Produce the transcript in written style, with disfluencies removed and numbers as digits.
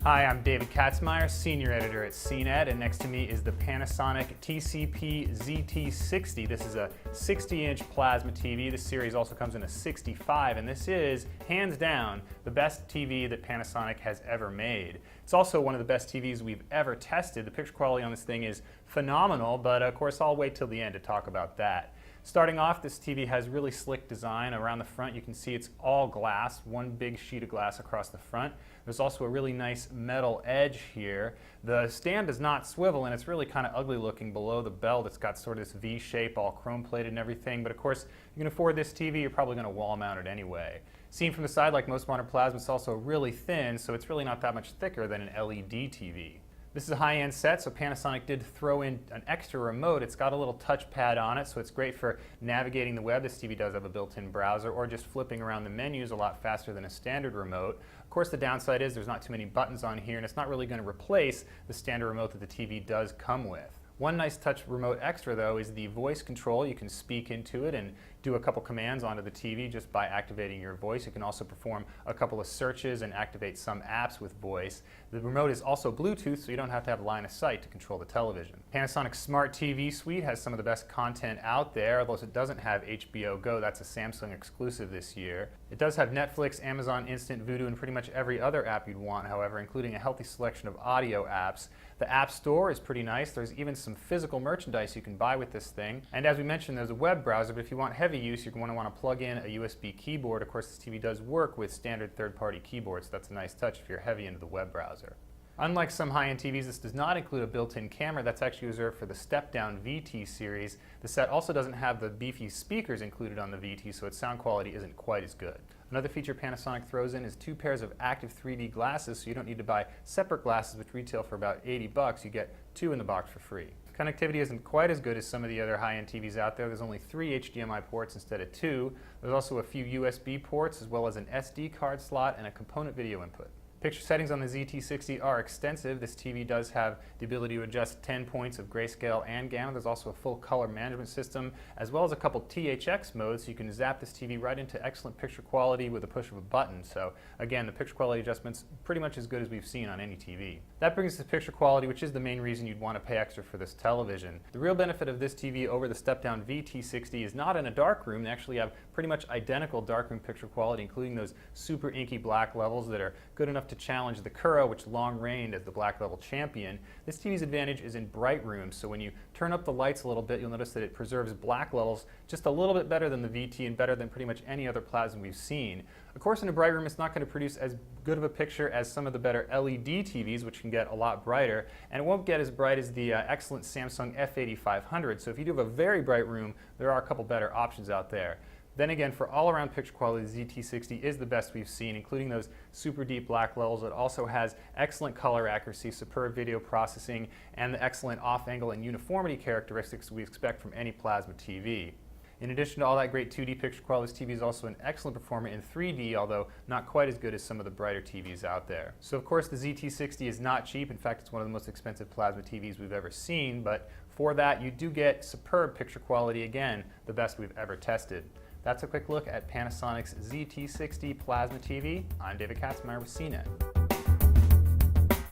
Hi, I'm David Katzmeyer, Senior Editor at CNET, and next to me is the Panasonic TCP ZT60. This is a 60-inch plasma TV. This series also comes in a 65, and this is, hands down, the best TV that Panasonic has ever made. It's also one of the best TVs we've ever tested. The picture quality on this thing is phenomenal, but of course I'll wait till the end to talk about that. Starting off, this TV has really slick design. Around the front, you can see it's all glass, one big sheet of glass across the front. There's also a really nice metal edge here. The stand does not swivel, and it's really kind of ugly looking below the belt. It's got sort of this V shape, all chrome plated and everything, but of course, you can afford this TV, you're probably going to wall mount it anyway. Seen from the side, like most modern plasma, it's also really thin, so it's really not that much thicker than an LED TV. This is a high-end set, so Panasonic did throw in an extra remote. It's got a little touchpad on it, so it's great for navigating the web. This TV does have a built-in browser, or just flipping around the menus a lot faster than a standard remote. Of course, the downside is there's not too many buttons on here, and it's not really going to replace the standard remote that the TV does come with. One nice touch remote extra, though, is the voice control. You can speak into it and do a couple commands onto the TV just by activating your voice. You can also perform a couple of searches and activate some apps with voice. The remote is also Bluetooth, so you don't have to have line of sight to control the television. Panasonic's Smart TV Suite has some of the best content out there, although it doesn't have HBO Go. That's a Samsung exclusive this year. It does have Netflix, Amazon Instant, Vudu, and pretty much every other app you'd want, however, including a healthy selection of audio apps. The App Store is pretty nice. There's even some physical merchandise you can buy with this thing. And as we mentioned, there's a web browser, but if you want heavy use, you're going to want to plug in a USB keyboard. Of course, this TV does work with standard third-party keyboards, so that's a nice touch if you're heavy into the web browser. Unlike some high-end TVs, this does not include a built-in camera. That's actually reserved for the step-down VT series. The set also doesn't have the beefy speakers included on the VT, so its sound quality isn't quite as good. Another feature Panasonic throws in is 2 pairs of active 3D glasses, so you don't need to buy separate glasses which retail for about $80. You get 2 in the box for free. Connectivity isn't quite as good as some of the other high-end TVs out there. There's only 3 HDMI ports instead of 2. There's also a few USB ports, as well as an SD card slot and a component video input. Picture settings on the ZT60 are extensive. This TV does have the ability to adjust 10 points of grayscale and gamma. There's also a full color management system, as well as a couple THX modes, so you can zap this TV right into excellent picture quality with a push of a button. So again, the picture quality adjustment's pretty much as good as we've seen on any TV. That brings us to picture quality, which is the main reason you'd want to pay extra for this television. The real benefit of this TV over the step-down VT60 is not in a dark room. They actually have pretty much identical darkroom picture quality, including those super inky black levels that are good enough to challenge the Kuro, which long reigned as the black level champion. This TV's advantage is in bright rooms, so when you turn up the lights a little bit, you'll notice that it preserves black levels just a little bit better than the VT and better than pretty much any other plasma we've seen. Of course, in a bright room, it's not going to produce as good of a picture as some of the better LED TVs, which can get a lot brighter, and it won't get as bright as the excellent Samsung F8500. So if you do have a very bright room, there are a couple better options out there. Then again, for all-around picture quality, the ZT60 is the best we've seen, including those super deep black levels. It also has excellent color accuracy, superb video processing, and the excellent off-angle and uniformity characteristics we expect from any plasma TV. In addition to all that great 2D picture quality, this TV is also an excellent performer in 3D, although not quite as good as some of the brighter TVs out there. So of course the ZT60 is not cheap. In fact, it's one of the most expensive plasma TVs we've ever seen, but for that you do get superb picture quality, again, the best we've ever tested. That's a quick look at Panasonic's ZT60 Plasma TV. I'm David Katzmeyer with CNET.